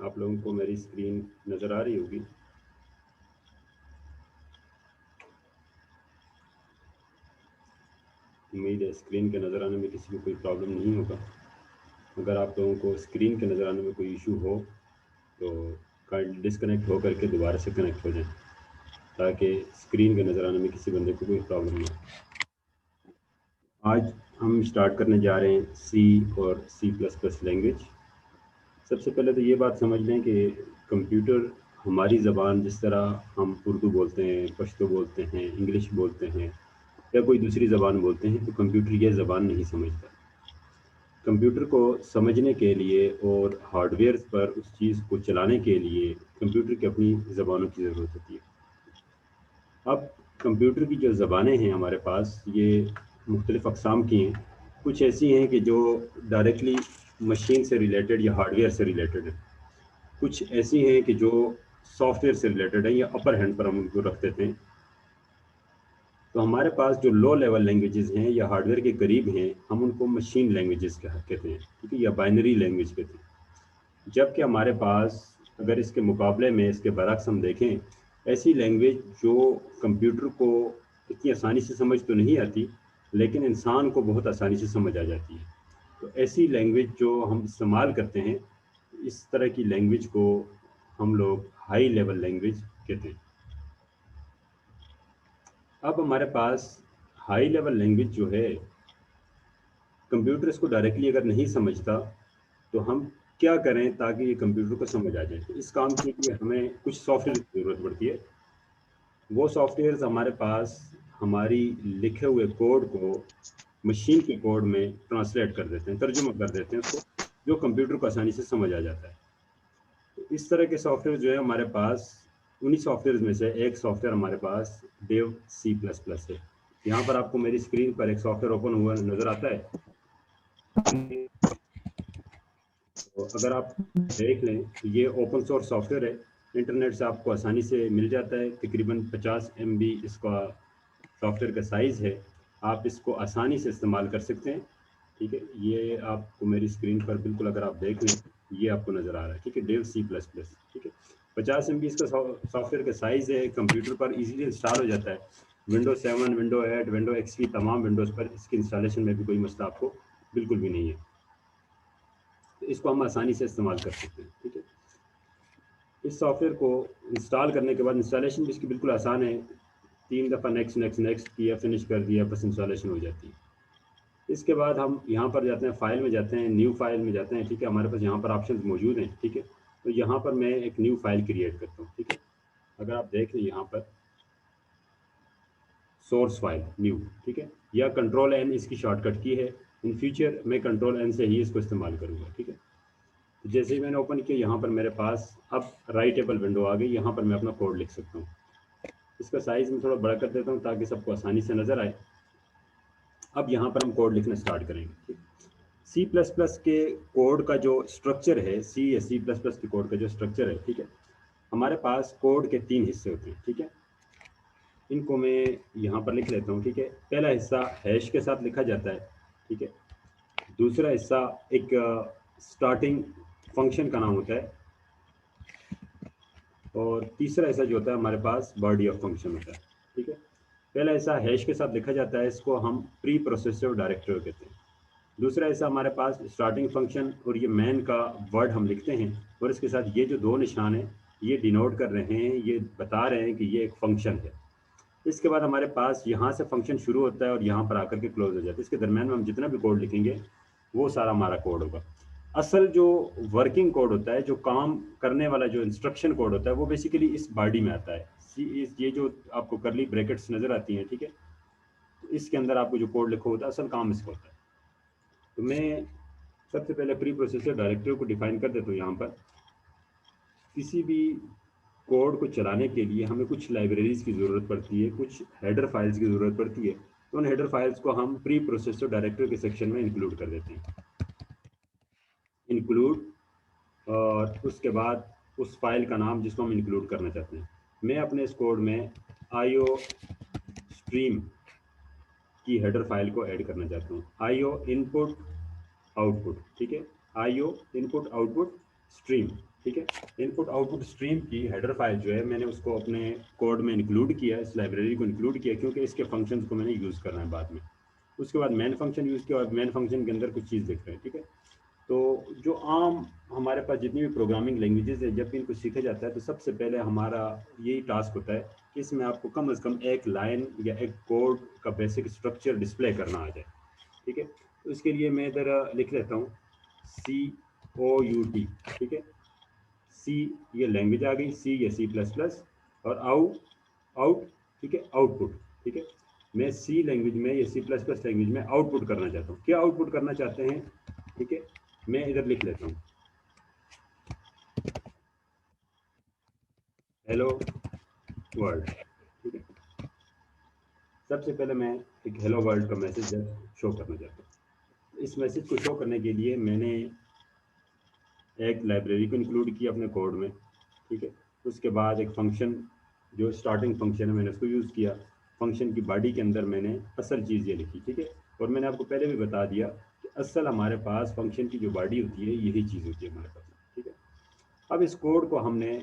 आप लोगों को मेरी स्क्रीन नज़र आ रही होगी। उम्मीद है स्क्रीन के नज़र आने में किसी को कोई प्रॉब्लम नहीं होगा। अगर आप लोगों को स्क्रीन के नज़र आने में कोई इशू हो तो काइंडली डिस्कनेक्ट हो करके दोबारा से कनेक्ट हो जाएं, ताकि स्क्रीन के नज़र आने में किसी बंदे को कोई प्रॉब्लम ना हो। आज हम स्टार्ट करने जा रहे हैं सी और C++ लैंग्वेज। सबसे पहले तो ये बात समझ लें कि कंप्यूटर हमारी ज़बान, जिस तरह हम उर्दू बोलते हैं, पश्तो बोलते हैं, इंग्लिश बोलते हैं या कोई दूसरी ज़बान बोलते हैं, तो कंप्यूटर ये ज़बान नहीं समझता। कंप्यूटर को समझने के लिए और हार्डवेयर पर उस चीज़ को चलाने के लिए कंप्यूटर की अपनी ज़बानों की ज़रूरत होती है। अब कंप्यूटर की जो ज़बानें हैं हमारे पास, ये मुख्तलिफ़ अक़साम की हैं। कुछ ऐसी हैं कि जो डायरेक्टली मशीन से रिलेटेड या हार्डवेयर से रिलेटेड हैं। कुछ ऐसी हैं कि जो सॉफ्टवेयर से रिलेटेड है या अपर हैंड पर हम उनको रख देते हैं। तो हमारे पास जो लो लेवल लैंग्वेजेस हैं या हार्डवेयर के करीब हैं, हम उनको मशीन लैंग्वेजेस कहते हैं, ठीक है, या बाइनरी लैंग्वेज कहते हैं। जबकि हमारे पास अगर इसके मुकाबले में इसके बरक्स हम देखें, ऐसी लैंग्वेज जो कंप्यूटर को इतनी आसानी से समझ तो नहीं आती, लेकिन इंसान को बहुत आसानी से समझ आ जाती है। तो ऐसी लैंग्वेज जो हम इस्तेमाल करते हैं, इस तरह की लैंग्वेज को हम लोग हाई लेवल लैंग्वेज कहते हैं। अब हमारे पास हाई लेवल लैंग्वेज जो है, कंप्यूटर इसको डायरेक्टली अगर नहीं समझता, तो हम क्या करें ताकि ये कंप्यूटर को समझ आ जाए। तो इस काम के लिए हमें कुछ सॉफ्टवेयर की ज़रूरत पड़ती है। वो सॉफ्टवेयर्स हमारे पास हमारी लिखे हुए कोड को मशीन के कोड में ट्रांसलेट कर देते हैं, तर्जुमा कर देते हैं उसको, जो कंप्यूटर को आसानी से समझ आ जाता है। तो इस तरह के सॉफ्टवेयर जो है हमारे पास, उन्हीं सॉफ्टवेयर में से एक सॉफ्टवेयर हमारे पास डेव C++ है। यहाँ पर आपको मेरी स्क्रीन पर एक सॉफ्टवेयर ओपन हुआ नज़र आता है। तो अगर आप देख लें, ये ओपन सोर्स सॉफ्टवेयर है, इंटरनेट से आपको आसानी से मिल जाता है। तकरीबन 50 MB इसका सॉफ्टवेयर का साइज़ है। आप इसको आसानी से इस्तेमाल कर सकते हैं, ठीक है। ये आपको मेरी स्क्रीन पर बिल्कुल अगर आप देख लें, ये आपको नज़र आ रहा है, ठीक है, डेव C++, ठीक है। 50 MB इसका सॉफ्टवेयर का साइज़ है, कंप्यूटर पर इजीली इंस्टॉल हो जाता है। विंडोज 7, विंडो 8, विंडो XP तमाम विंडोज़ पर इसके इंस्टॉलेशन में भी कोई मसला आपको बिल्कुल भी नहीं है। तो इसको हम आसानी से इस्तेमाल कर सकते हैं, ठीक है। इस सॉफ्टवेयर को इंस्टॉल करने के बाद इंस्टॉलेशन भी इसकी बिल्कुल आसान है। 3 दफ़ा नेक्स्ट नेक्स्ट नेक्स्ट किया, फिनिश कर दिया, बस इंस्टॉलेशन हो जाती है। इसके बाद हम यहाँ पर जाते हैं, फाइल में जाते हैं, न्यू फाइल में जाते हैं, ठीक है। हमारे पास यहाँ पर ऑप्शंस मौजूद हैं, ठीक है। तो यहाँ पर मैं एक न्यू फाइल क्रिएट करता हूँ, ठीक है। अगर आप देख लें यहाँ पर सोर्स फाइल न्यू, ठीक है, या Ctrl+N इसकी शॉर्टकट की है। इन फ्यूचर मैं Ctrl+N से ही इसको इस्तेमाल करूँगा, ठीक है। तो जैसे ही मैंने ओपन किया, यहाँ पर मेरे पास अब राइटेबल विंडो आ गई। यहाँ पर मैं अपना कोड लिख सकता हूँ। इसका साइज़ मैं थोड़ा बड़ा कर देता हूँ ताकि सबको आसानी से नज़र आए। अब यहाँ पर हम कोड लिखना स्टार्ट करेंगे। C++ के कोड का जो स्ट्रक्चर है, सी या C++ के कोड का जो स्ट्रक्चर है, ठीक है, हमारे पास कोड के 3 हिस्से होते हैं, ठीक है। इनको मैं यहाँ पर लिख लेता हूँ, ठीक है। पहला हिस्सा हैश के साथ लिखा जाता है, ठीक है। दूसरा हिस्सा एक स्टार्टिंग फंक्शन का नाम होता है, और तीसरा हिस्सा जो होता है हमारे पास बॉडी ऑफ फंक्शन होता है, ठीक है। पहला हिस्सा हैश के साथ लिखा जाता है, इसको हम प्री प्रोसेसर डायरेक्टरी कहते हैं। दूसरा हिस्सा हमारे पास स्टार्टिंग फंक्शन, और ये मैन का वर्ड हम लिखते हैं, और इसके साथ ये जो 2 निशान हैं, ये डिनोट कर रहे हैं, ये बता रहे हैं कि ये एक फंक्शन है। इसके बाद हमारे पास यहाँ से फंक्शन शुरू होता है और यहाँ पर आकर के क्लोज हो जाता है। इसके दरम्यान में हम जितना भी कोड लिखेंगे, वो सारा हमारा कोड होगा। असल जो वर्किंग कोड होता है, जो काम करने वाला जो इंस्ट्रक्शन कोड होता है, वो बेसिकली इस बॉडी में आता है। ये जो आपको करली ब्रैकेट्स नज़र आती हैं, ठीक है, तो इसके अंदर आपको जो कोड लिखा होता है, असल काम इसका होता है। तो मैं सबसे पहले प्री प्रोसेसर डायरेक्टरी को डिफाइन कर देता हूँ। यहाँ पर किसी भी कोड को चलाने के लिए हमें कुछ लाइब्रेरीज़ की ज़रूरत पड़ती है, कुछ हेडर फाइल्स की ज़रूरत पड़ती है। तो उन हेडर फाइल्स को हम प्री प्रोसेसर डायरेक्टरी के सेक्शन में इंक्लूड कर देते हैं, इंक्लूड, और उसके बाद उस फाइल का नाम जिसको हम इंक्लूड करना चाहते हैं। मैं अपने इस कोड में IO स्ट्रीम की हेडर फाइल को ऐड करना चाहता हूँ, IO इनपुट आउटपुट, ठीक है, IO इनपुट आउटपुट स्ट्रीम। ठीक है। इनपुट आउटपुट स्ट्रीम की हेडर फाइल जो है मैंने उसको अपने कोड में इंक्लूड किया, इस लाइब्रेरी को इंक्लूड किया, क्योंकि इसके फंक्शंस को मैंने यूज़ करना है बाद में। उसके बाद मेन फंक्शन यूज़ किया और मेन फंक्शन के अंदर कुछ चीज़ लिख रहे हैं। ठीक है। तो जो आम हमारे पास जितनी भी प्रोग्रामिंग लैंग्वेजेस है, जब भी इनको सीखा जाता है तो सबसे पहले हमारा यही टास्क होता है कि इसमें आपको कम से कम एक लाइन या एक कोड का बेसिक स्ट्रक्चर डिस्प्ले करना आ जाए। ठीक है। तो इसके लिए मैं इधर लिख लेता हूँ COUT। ठीक है। सी, ये लैंग्वेज आ गई, सी या C++, और आउट। ठीक है, आउटपुट। ठीक है। मैं सी लैंग्वेज में या C++ लैंग्वेज में आउटपुट करना चाहता हूँ। क्या आउटपुट करना चाहते हैं? ठीक है, मैं इधर लिख लेता हूँ हेलो वर्ल्ड। ठीक है। सबसे पहले मैं एक हेलो वर्ल्ड का मैसेज शो करना चाहता हूँ। इस मैसेज को शो करने के लिए मैंने एक लाइब्रेरी को इंक्लूड किया अपने कोड में। ठीक है। उसके बाद एक फंक्शन, जो स्टार्टिंग फंक्शन है, मैंने उसको यूज़ किया। फंक्शन की बॉडी के अंदर मैंने असल चीज़ ये लिखी। ठीक है। और मैंने आपको पहले भी बता दिया कि असल हमारे पास फंक्शन की जो बॉडी होती है यही चीज़ होती है हमारे पास। ठीक है। अब इस कोड को हमने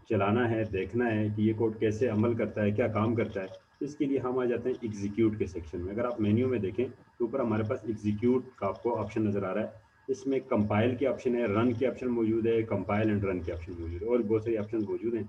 चलाना है, देखना है कि ये कोड कैसे अमल करता है, क्या काम करता है। इसके लिए हम आ जाते हैं एग्जीक्यूट के सेक्शन में। अगर आप मेन्यू में देखें तो ऊपर हमारे पास एग्जीक्यूट का आपको ऑप्शन नज़र आ रहा है। इसमें कंपाइल के ऑप्शन है, रन के ऑप्शन मौजूद है, कंपाइल एंड रन के ऑप्शन मौजूद है, और बहुत सारे ऑप्शन मौजूद हैं।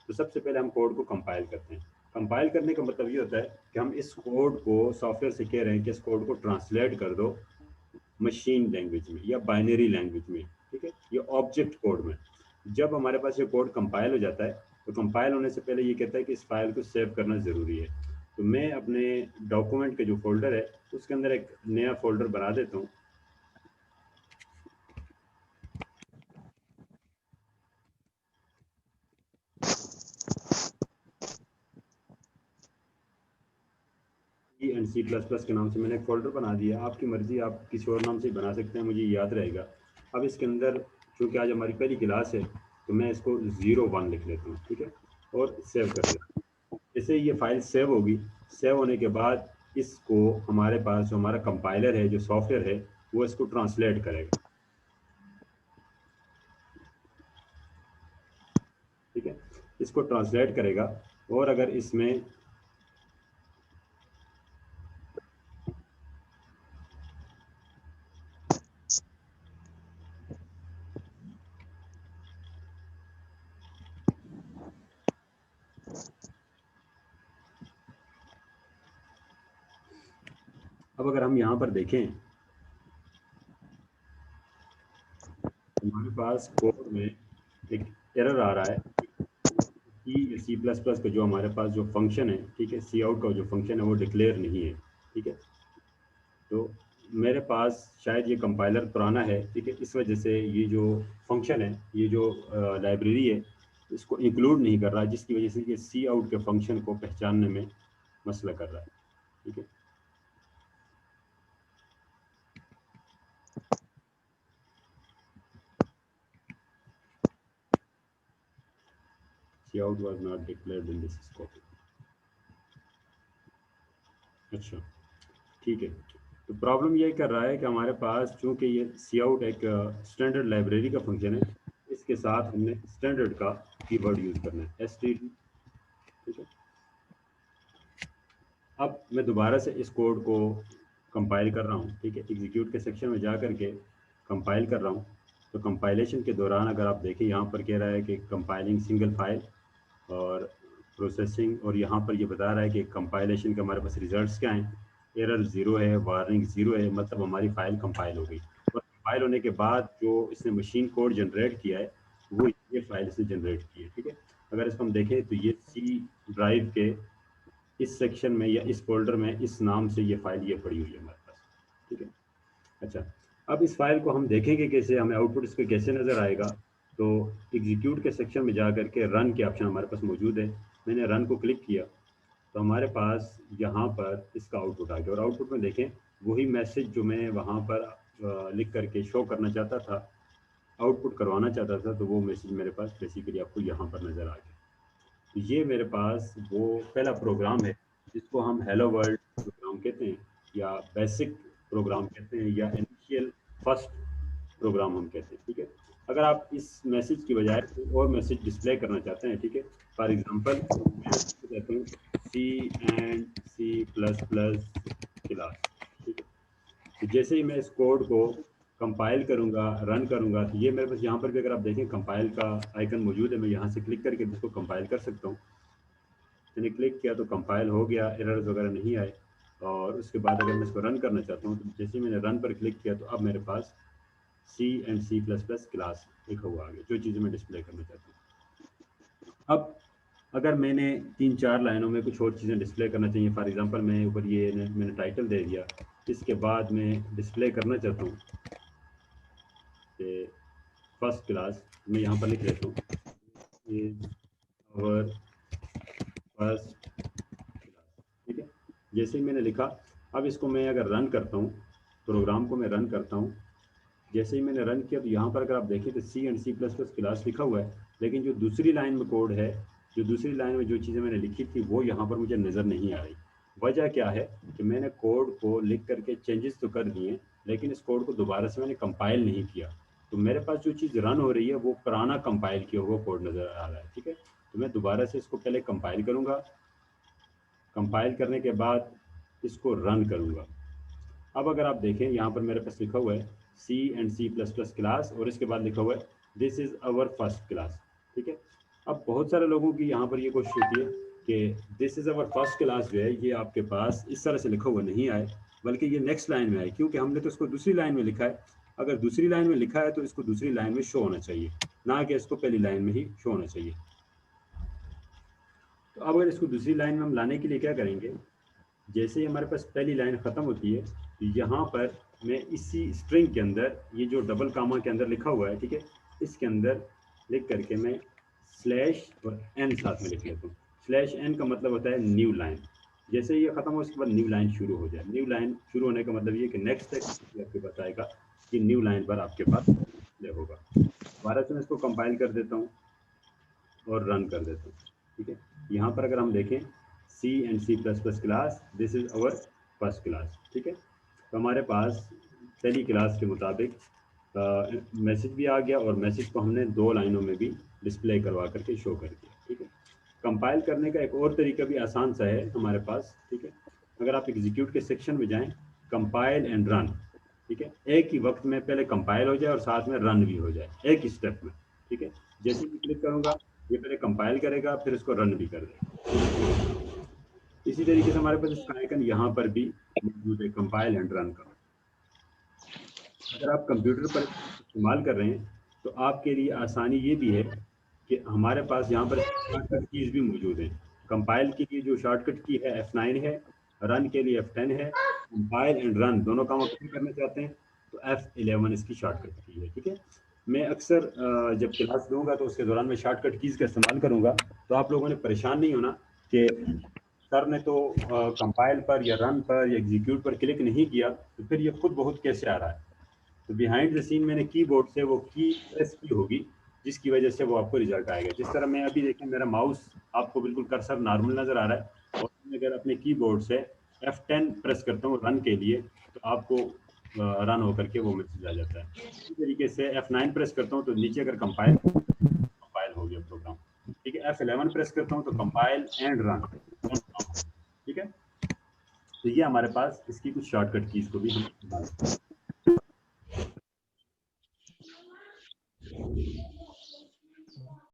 तो सबसे पहले हम कोड को कंपाइल करते हैं। कंपाइल करने का मतलब ये होता है कि हम इस कोड को, सॉफ्टवेयर से कह रहे हैं कि इस कोड को ट्रांसलेट कर दो मशीन लैंग्वेज में या बाइनरी लैंग्वेज में। ठीक है, ये ऑब्जेक्ट कोड में। जब हमारे पास ये कोड कंपाइल हो जाता है तो कंपाइल होने से पहले ये कहता है कि इस फाइल को सेव करना ज़रूरी है। तो मैं अपने डॉक्यूमेंट के जो फोल्डर है उसके अंदर एक नया फोल्डर बना देता हूँ। C++ के नाम से मैंने एक फोल्डर बना दिया। आपकी मर्जी, आप किसी और नाम से बना सकते हैं, मुझे याद रहेगा। अब इसके अंदर चूँकि आज हमारी पहली क्लास है तो मैं इसको 01 लिख लेता हूँ। ठीक है, और सेव कर देता हूँ। जैसे ये फाइल सेव होगी, सेव होने के बाद इसको हमारे पास जो हमारा कंपाइलर है, जो सॉफ्टवेयर है, वो इसको ट्रांसलेट करेगा। ठीक है, इसको ट्रांसलेट करेगा। और अगर इसमें अब अगर हम यहाँ पर देखें, हमारे पास कोड में एक एरर आ रहा है कि C++ का जो हमारे पास जो फंक्शन है, ठीक है, सी आउट का जो फंक्शन है वो डिक्लेयर नहीं है। ठीक है। तो मेरे पास शायद ये कंपाइलर पुराना है। ठीक है, इस वजह से ये जो फंक्शन है, ये जो लाइब्रेरी है, इसको इंक्लूड नहीं कर रहा, जिसकी वजह से ये सी आउट के फंक्शन को पहचानने में मसला कर रहा है। ठीक है। Cout was not declared in this scope. अच्छा, ठीक है। तो प्रॉब्लम ये कर रहा है कि हमारे पास चूंकि ये सी आउट एक स्टैंडर्ड लाइब्रेरी का फंक्शन है, इसके साथ हमने स्टैंडर्ड का कीवर्ड यूज़ करना है, std। ठीक है। अब मैं दोबारा से इस कोड को कंपाइल कर रहा हूँ। ठीक है, एग्जीक्यूट के सेक्शन में जा करके कंपाइल कर रहा हूँ। तो कंपाइलेशन के दौरान अगर आप देखें, यहाँ पर कह रहा है कि कंपाइलिंग सिंगल फाइल और प्रोसेसिंग, और यहाँ पर ये बता रहा है कि कंपाइलेशन के हमारे पास रिजल्ट्स क्या हैं। एरर 0 है, वार्निंग 0 है, मतलब हमारी फाइल कंपाइल हो गई। और कंपाइल होने के बाद जो इसने मशीन कोड जनरेट किया है वो ये फाइल इसने जनरेट की है। ठीक है। अगर इसको हम देखें तो ये सी ड्राइव के इस सेक्शन में या इस फोल्डर में इस नाम से ये फाइल ये पड़ी हुई है हमारे पास। ठीक है। अच्छा, अब इस फाइल को हम देखेंगे कैसे, हमें आउटपुट इस पर कैसे नज़र आएगा। तो एग्जीक्यूट के सेक्शन में जा करके रन के ऑप्शन हमारे पास मौजूद है। मैंने रन को क्लिक किया तो हमारे पास यहाँ पर इसका आउटपुट आ गया। और आउटपुट में देखें वही मैसेज जो मैं वहाँ पर लिख करके शो करना चाहता था, आउटपुट करवाना चाहता था, तो वो मैसेज मेरे पास बेसिकली आपको यहाँ पर नज़र आ गया। तो ये मेरे पास वो पहला प्रोग्राम है जिसको हम हेलो वर्ल्ड प्रोग्राम कहते हैं, या बेसिक प्रोग्राम कहते हैं, या इनिशियल फर्स्ट प्रोग्राम हम कहते हैं। ठीक है। अगर आप इस मैसेज की बजाय और मैसेज डिस्प्ले करना चाहते हैं, ठीक है, फॉर एग्जांपल कहते हैं C++ क्लास, ठीक है। तो जैसे ही मैं इस कोड को कंपाइल करूंगा, रन करूंगा, तो ये मेरे पास यहाँ पर भी अगर आप देखें कंपाइल का आइकन मौजूद है। मैं यहाँ से क्लिक करके इसको कंपाइल कर सकता हूँ। मैंने क्लिक किया तो कंपाइल हो गया, एरर्स वगैरह नहीं आए। और उसके बाद अगर मैं इसको रन करना चाहता हूँ, तो जैसे ही मैंने रन पर क्लिक किया तो अब मेरे पास C++ क्लास लिखा हुआ आ गया, जो चीज़ें मैं डिस्प्ले करना चाहता हूँ। अब अगर मैंने 3-4 लाइनों में कुछ और चीज़ें डिस्प्ले करना चाहिए, फॉर एग्जांपल मैं ऊपर ये मैंने टाइटल दे दिया, इसके बाद मैं डिस्प्ले करना चाहता हूँ कि फर्स्ट क्लास, मैं यहाँ पर लिख लेता हूँ इज आवर फर्स्ट क्लास, ठीक है। जैसे ही मैंने लिखा, अब इसको मैं अगर रन करता हूँ, प्रोग्राम को मैं रन करता हूँ, जैसे ही मैंने रन किया तो यहाँ पर अगर आप देखें तो C++ क्लास लिखा हुआ है, लेकिन जो दूसरी लाइन में कोड है, जो दूसरी लाइन में जो चीज़ें मैंने लिखी थी वो यहाँ पर मुझे नज़र नहीं आ रही। वजह क्या है कि मैंने कोड को लिख करके चेंजेस तो कर दिए, लेकिन इस कोड को दोबारा से मैंने कंपाइल नहीं किया। तो मेरे पास जो चीज़ रन हो रही है वो पुराना कंपाइल किया हुआ कोड नज़र आ रहा है, ठीक है। तो मैं दोबारा से इसको पहले कंपाइल करूँगा, कंपाइल करने के बाद इसको रन करूँगा। अब अगर आप देखें यहाँ पर मेरे पास लिखा हुआ है C++ क्लास, और इसके बाद लिखा हुआ है this is our first class, ठीक है। अब बहुत सारे लोगों की यहाँ पर ये कोशिश होती है कि this is our first class जो है ये आपके पास इस तरह से लिखा हुआ नहीं आए, बल्कि ये नेक्स्ट लाइन में आए, क्योंकि हमने तो इसको दूसरी लाइन में लिखा है। अगर दूसरी लाइन में लिखा है तो इसको दूसरी लाइन में शो होना चाहिए, ना कि इसको पहली लाइन में ही शो होना चाहिए। तो अब अगर इसको दूसरी लाइन में हम लाने के लिए क्या करेंगे, जैसे ही हमारे पास पहली लाइन ख़त्म होती है, तो यहाँ पर मैं इसी स्ट्रिंग के अंदर ये जो डबल कामा के अंदर लिखा हुआ है, ठीक है, इसके अंदर लिख करके मैं स्लैश और एन साथ में लिख लेता हूँ। स्लैश एन का मतलब होता है न्यू लाइन। जैसे ही ये ख़त्म हो उसके बाद न्यू लाइन शुरू हो जाए। न्यू लाइन शुरू होने का मतलब ये कि नेक्स्ट टेक्स्ट आपके पास आएगा कि न्यू लाइन पर आपके पास प्ले होगा। दोबारा से मैं इसको कंपाइल कर देता हूँ और रन कर देता हूँ, ठीक है। यहाँ पर अगर हम देखें C++ class, this is our first class, ठीक है। तो हमारे पास पहली क्लास के मुताबिक मैसेज भी आ गया, और मैसेज को हमने 2 लाइनों में भी डिस्प्ले करवा करके शो कर दिया, ठीक है। कंपाइल करने का एक और तरीका भी आसान सा है हमारे पास, ठीक है। अगर आप एग्जीक्यूट के सेक्शन में जाएं, कंपाइल एंड रन, ठीक है, एक ही वक्त में पहले कंपाइल हो जाए और साथ में रन भी हो जाए, एक ही स्टेप में, ठीक है। जैसे ही क्लिक करूंगा ये पहले कंपाइल करेगा, फिर इसको रन भी कर देगा। इसी तरीके से हमारे पास इसका आइकन यहाँ पर भी मौजूद है, कंपाइल एंड रन का। अगर आप कंप्यूटर पर इस्तेमाल कर रहे हैं तो आपके लिए आसानी ये भी है कि हमारे पास यहाँ पर शॉर्टकट कीज़ भी मौजूद हैं। कंपाइल के लिए जो शॉर्टकट की है F9 है, रन के लिए F10 है। कंपाइल एंड रन दोनों काम आप करना चाहते हैं तो F11 इसकी शॉर्टकट की है, ठीक है। मैं अक्सर जब क्लास लूँगा तो उसके दौरान मैं शॉर्टकट कीज़ का इस्तेमाल करूँगा, तो आप लोगों ने परेशान नहीं होना कि सर ने तो कंपाइल पर या रन पर या एग्जीक्यूट पर क्लिक नहीं किया तो फिर ये खुद बहुत कैसे आ रहा है। तो बिहाइंड द सीन मैंने कीबोर्ड से वो की प्रेस की होगी, जिसकी वजह से वो आपको रिजल्ट आएगा। जिस तरह मैं अभी देखें मेरा माउस आपको बिल्कुल कर्सर नॉर्मल नज़र आ रहा है, और मैं अगर अपने कीबोर्ड से F10 प्रेस करता हूँ रन के लिए तो आपको रन होकर के वो मैसेज आ जाता है। इसी तरीके से F9 प्रेस करता हूँ तो नीचे अगर कंपाइल कंपाइल हो गया प्रोग्राम, ठीक है। F11 प्रेस करता हूँ तो कंपाइल एंड रन, ठीक है। तो ये हमारे पास इसकी कुछ शॉर्टकट कीज को भी हम इस्तेमाल